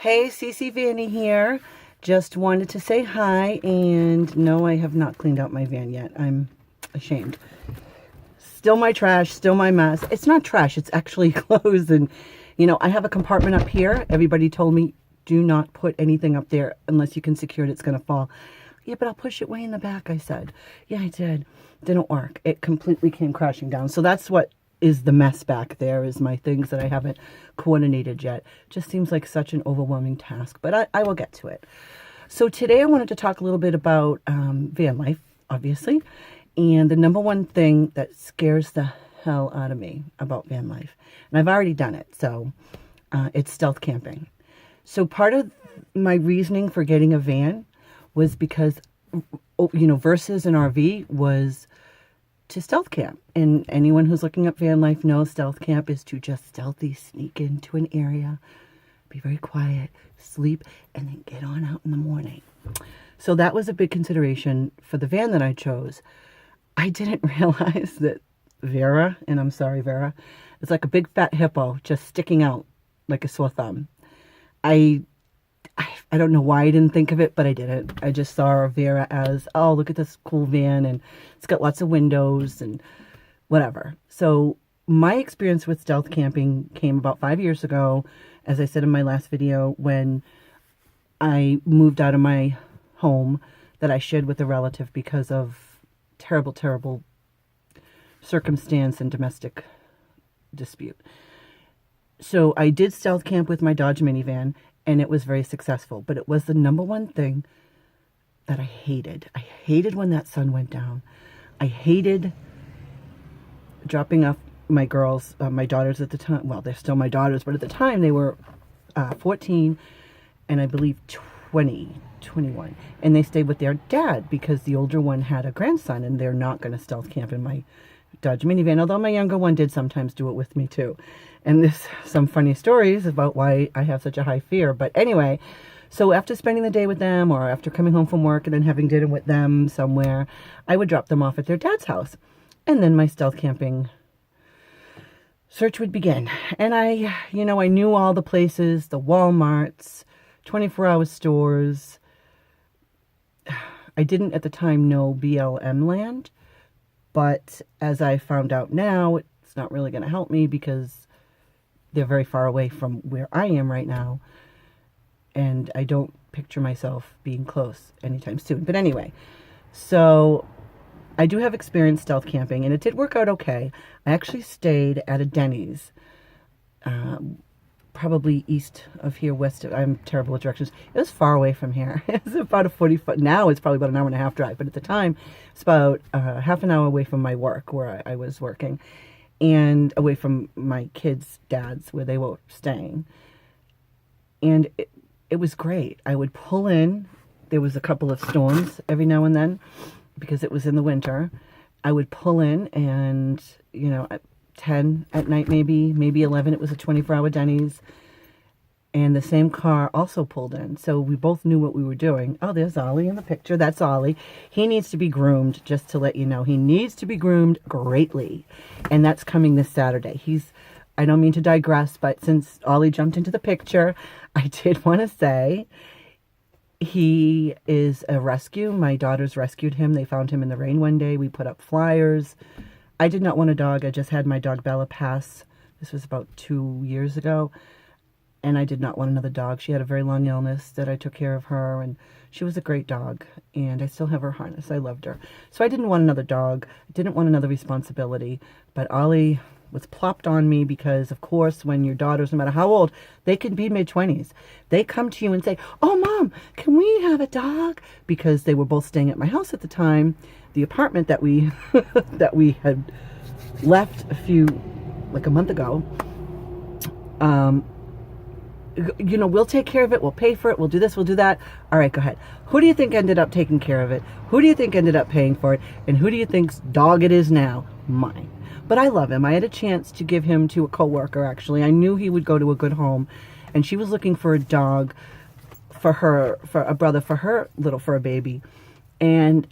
Hey, Cece Vanny here. Just wanted to say hi, and no, I have not cleaned out my van yet. I'm ashamed. Still my trash, still my mess. It's not trash, it's actually clothes. And, I have a compartment up here. Everybody told me, do not put anything up there unless you can secure it, it's going to fall. Yeah, but I'll push it way in the back, I said. Yeah, I did. Didn't work. It completely came crashing down. So that's what is the mess back there, is my things that I haven't coordinated yet. Just seems like such an overwhelming task, but I will get to it. So today I wanted to talk a little bit about van life, obviously, and the number one thing that scares the hell out of me about van life, and I've already done it, so it's stealth camping. So part of my reasoning for getting a van was because, versus an RV, was to stealth camp. And anyone who's looking up van life knows stealth camp is to just stealthy sneak into an area, be very quiet, sleep, and then get on out in the morning. So that was a big consideration for the van that I chose. I didn't realize that Vera, and I'm sorry, Vera, is like a big fat hippo just sticking out like a sore thumb. I don't know why I didn't think of it, but I didn't. I just saw Vera as, oh, look at this cool van, and it's got lots of windows and whatever. So my experience with stealth camping came about 5 years ago, as I said in my last video, when I moved out of my home that I shared with a relative because of terrible, terrible circumstance and domestic dispute. So I did stealth camp with my Dodge minivan, and it was very successful. But it was the number one thing that I hated. I hated when that sun went down. I hated dropping off my girls, my daughters at the time. Well, they're still my daughters, but at the time they were 14 and I believe 21. And they stayed with their dad because the older one had a grandson, and they're not going to stealth camp in my Dodge minivan, although my younger one did sometimes do it with me too. And there's some funny stories about why I have such a high fear. But anyway, so after spending the day with them, or after coming home from work and then having dinner with them somewhere, I would drop them off at their dad's house. And then my stealth camping search would begin. And I knew all the places, the Walmarts, 24-hour stores. I didn't at the time know BLM land, but as I found out now, it's not really going to help me because they're very far away from where I am right now, and I don't picture myself being close anytime soon. But anyway, so I do have experience stealth camping, and it did work out okay. I actually stayed at a Denny's, probably east of here, west of, I'm terrible with directions. It was far away from here. It was about a 40-foot, now it's probably about an hour and a half drive, but at the time, it's about half an hour away from my work, where I was working, and away from my kids' dads, where they were staying. And it was great. I would pull in. There was a couple of storms every now and then, because it was in the winter. I would pull in, and, at 10 at night, maybe 11, it was a 24-hour Denny's, and the same car also pulled in. So we both knew what we were doing. Oh, there's Ollie in the picture. That's Ollie. He needs to be groomed, just to let you know. He needs to be groomed greatly, and that's coming this Saturday. I don't mean to digress, but since Ollie jumped into the picture, I did want to say he is a rescue. My daughters rescued him. They found him in the rain one day. We put up flyers. I did not want a dog. I just had my dog Bella pass. This was about 2 years ago. And I did not want another dog. She had a very long illness that I took care of her. And she was a great dog. And I still have her harness. I loved her. So I didn't want another dog. I didn't want another responsibility. But Ollie was plopped on me because, of course, when your daughters, no matter how old, they can be mid-20s. They come to you and say, oh, Mom, can we have a dog? Because they were both staying at my house at the time. The apartment that we that we had left a month ago, we'll take care of it, we'll pay for it, we'll do this, we'll do that. All right, go ahead. Who do you think ended up taking care of it? Who do you think ended up paying for it? And who do you think's dog it is now? Mine. But I love him. I had a chance to give him to a coworker, actually. I knew he would go to a good home, and she was looking for a dog for a baby. And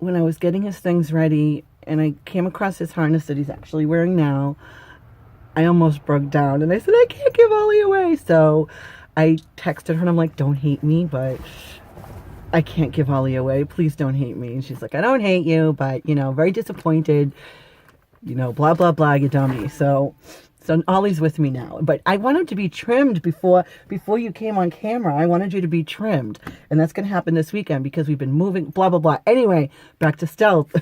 when I was getting his things ready, and I came across his harness that he's actually wearing now, I almost broke down, and I said, I can't give Ollie away. So I texted her and I'm like, don't hate me, but I can't give Ollie away. Please don't hate me. And she's like, I don't hate you, but, very disappointed, blah, blah, blah, you dummy. So Ollie's with me now. But I want him to be trimmed before you came on camera. I wanted you to be trimmed. And that's going to happen this weekend because we've been moving, blah, blah, blah. Anyway, back to stealth.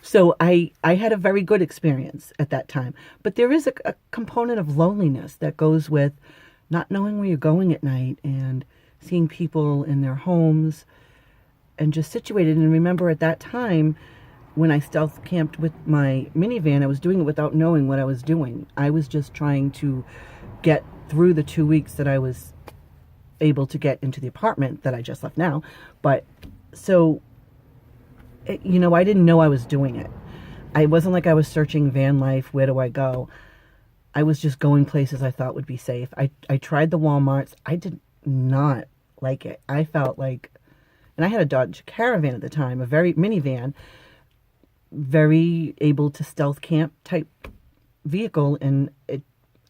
So I had a very good experience at that time. But there is a component of loneliness that goes with not knowing where you're going at night and seeing people in their homes and just situated. And remember at that time when I stealth camped with my minivan, I was doing it without knowing what I was doing. I was just trying to get through the 2 weeks that I was able to get into the apartment that I just left now. But so, I didn't know I was doing it. I wasn't like I was searching van life. Where do I go? I was just going places I thought would be safe. I tried the Walmarts. I did not like it. I felt like, and I had a Dodge Caravan at the time, a very minivan, very able to stealth camp type vehicle, and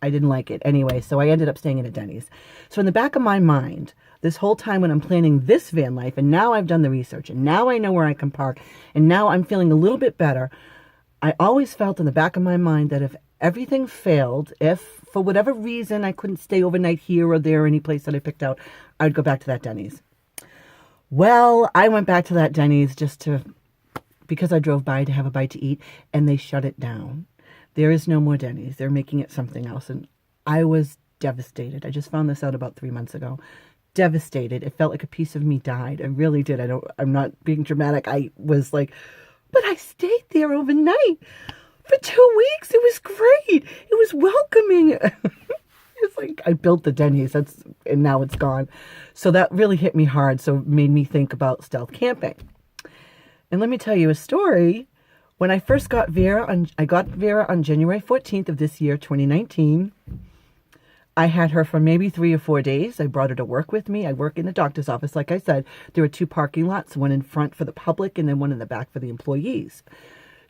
I didn't like it anyway, so I ended up staying at a Denny's. So in the back of my mind, this whole time when I'm planning this van life, and now I've done the research, and now I know where I can park, and now I'm feeling a little bit better, I always felt in the back of my mind that if everything failed, if for whatever reason I couldn't stay overnight here or there, any place that I picked out, I'd go back to that Denny's. Well, I went back to that Denny's because I drove by to have a bite to eat, and they shut it down. There is no more Denny's. They're making it something else, and I was devastated. I just found this out about 3 months ago. Devastated. It felt like a piece of me died. I really did. I'm not being dramatic. I was like, but I stayed there overnight for 2 weeks. It was great. It was welcoming. It's like I built the Denny's, and now it's gone. So that really hit me hard. So it made me think about stealth camping. And let me tell you a story. When I first got Vera, I got Vera on January 14th of this year, 2019. I had her for maybe 3 or 4 days. I brought her to work with me. I work in the doctor's office. Like I said, there were 2 parking lots, one in front for the public and then one in the back for the employees.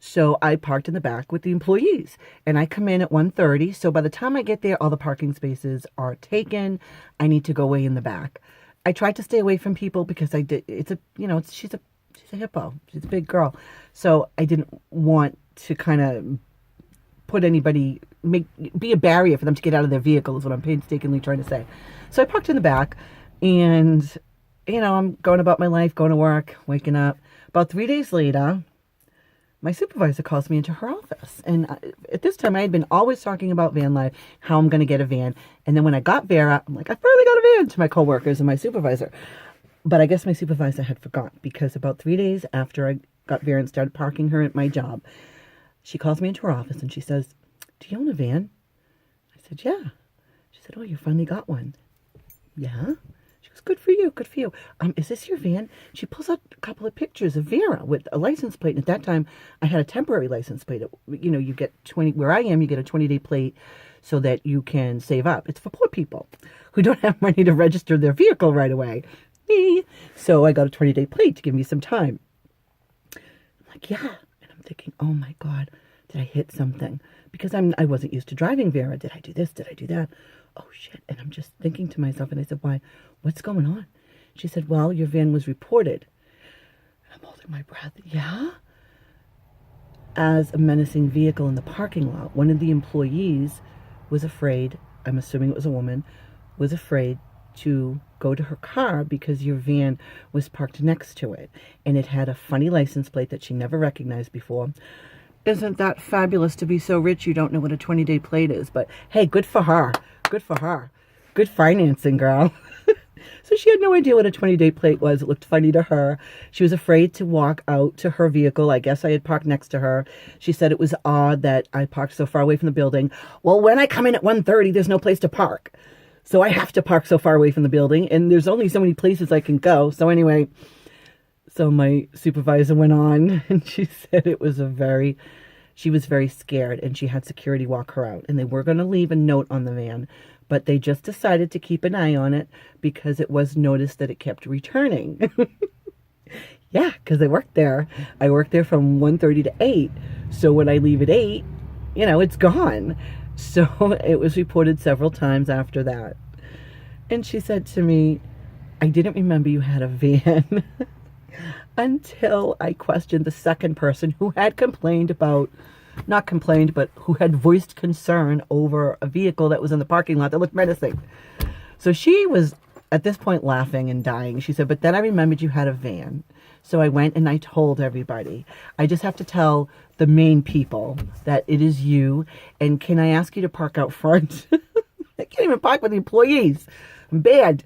So I parked in the back with the employees, and I come in at 1:30. So by the time I get there, all the parking spaces are taken. I need to go way in the back. I tried to stay away from people because she's a hippo. She's a big girl. So I didn't want to kind of put anybody, be a barrier for them to get out of their vehicle is what I'm painstakingly trying to say. So I parked in the back, and, I'm going about my life, going to work, waking up. About 3 days later, my supervisor calls me into her office. And at this time, I had been always talking about van life, how I'm going to get a van. And then when I got Vera, I'm like, I finally got a van, to my coworkers and my supervisor. But I guess my supervisor had forgot, because about 3 days after I got Vera and started parking her at my job, she calls me into her office and she says, do you own a van? I said, yeah. She said, oh, you finally got one. Yeah. She goes, good for you, good for you. Is this your van? She pulls out a couple of pictures of Vera with a license plate. And at that time, I had a temporary license plate. You get 20, where I am, you get a 20-day plate so that you can save up. It's for poor people who don't have money to register their vehicle right away. Me. So I got a 20-day plate to give me some time. I'm like, yeah. And I'm thinking, oh my God, did I hit something? Because I wasn't used to driving Vera. Did I do this? Did I do that? Oh shit. And I'm just thinking to myself, and I said, why? What's going on? She said, well, your van was reported. And I'm holding my breath. Yeah? As a menacing vehicle in the parking lot. One of the employees was afraid, I'm assuming it was a woman, was afraid to go to her car because your van was parked next to it. And it had a funny license plate that she never recognized before. Isn't that fabulous to be so rich you don't know what a 20-day plate is? But hey, good for her. Good for her. Good financing, girl. So she had no idea what a 20-day plate was. It looked funny to her. She was afraid to walk out to her vehicle. I guess I had parked next to her. She said it was odd that I parked so far away from the building. Well, when I come in at 1:30, there's no place to park. So I have to park so far away from the building, and there's only so many places I can go. So anyway, so my supervisor went on, and she said she was very scared, and she had security walk her out. And they were going to leave a note on the van, but they just decided to keep an eye on it because it was noticed that it kept returning. Yeah, because I worked there. I worked there from 1:30 to 8. So when I leave at 8, it's gone. So it was reported several times after that. And she said to me, I didn't remember you had a van until I questioned the second person who had complained about, not complained, but who had voiced concern over a vehicle that was in the parking lot that looked menacing. So she was at this point laughing and dying. She said, but then I remembered you had a van. So I went and I told everybody. I just have to tell the main people that it is you. And can I ask you to park out front? I can't even park with the employees. I'm bad.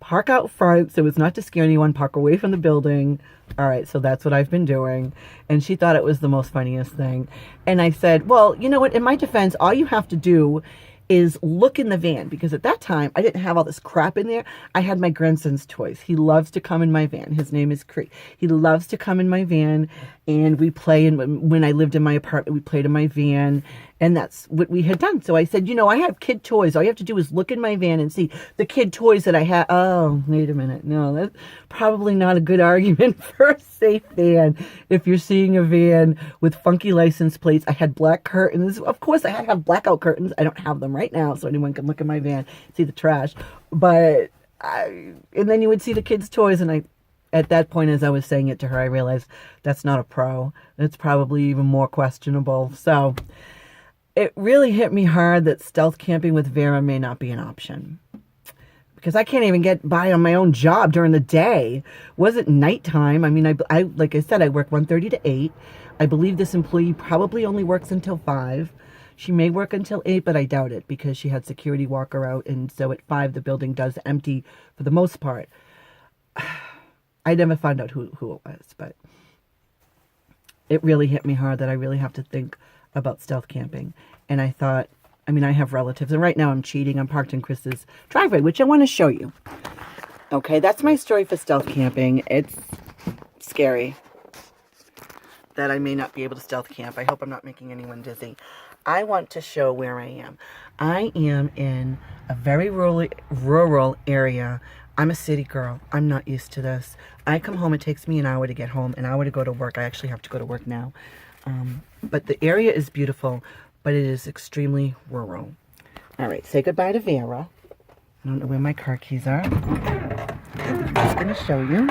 Park out front so it's not to scare anyone. Park away from the building. All right, so that's what I've been doing. And she thought it was the most funniest thing. And I said, well, you know what? In my defense, all you have to do is look in the van, because at that time I didn't have all this crap in there. I had my grandson's toys. He loves to come in my van. His name is Cree. He loves to come in my van, and we play. And when I lived in my apartment, we played in my van, and that's what we had done. So I said, you know, I have kid toys. All you have to do is look in my van and see the kid toys that I have. Oh, wait a minute. No, that's probably not a good argument for a safe van. If you're seeing a van with funky license plates, I had black curtains. Of course, I had to have blackout curtains. I don't have them right now, so anyone can look in my van, see the trash. And then you would see the kids' toys, and at that point, as I was saying it to her, I realized that's not a pro. It's probably even more questionable. So it really hit me hard that stealth camping with Vera may not be an option, because I can't even get by on my own job during the day. Wasn't nighttime. I mean, I like I said, I work 1:30 to 8. I believe this employee probably only works until 5. She may work until 8, but I doubt it, because she had security walk her out, and so at 5 the building does empty for the most part. I never found out who it was, but it really hit me hard that I really have to think about stealth camping. And I thought, I mean, I have relatives, and right now I'm cheating. I'm parked in Chris's driveway, which I want to show you. Okay, that's my story for stealth camping. It's scary that I may not be able to stealth camp. I hope I'm not making anyone dizzy. I want to show where I am. I am in a very rural area. I'm a city girl. I'm not used to this. I come home, it takes me an hour to get home, an hour to go to work. I actually have to go to work now. But the area is beautiful, but it is extremely rural. All right, say goodbye to Vera. I don't know where my car keys are. I'm just going to show you.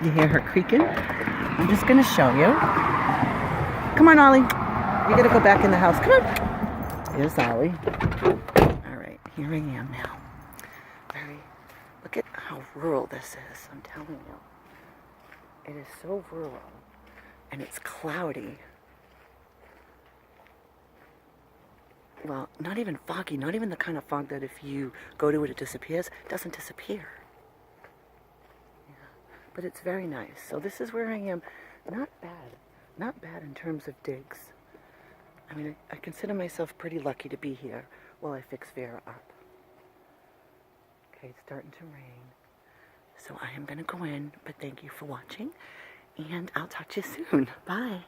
You hear her creaking? I'm just going to show you. Come on, Ollie. You got to go back in the house. Come on. Here's Ollie. All right, here I am now. Look at how rural this is, I'm telling you. It is so rural, and it's cloudy. Well, not even foggy, not even the kind of fog that if you go to it, it disappears. It doesn't disappear. Yeah. But it's very nice. So this is where I am. Not bad. Not bad in terms of digs. I mean, I consider myself pretty lucky to be here while I fix Vera up. Okay, it's starting to rain. So I am going to go in, but thank you for watching, and I'll talk to you soon. Bye.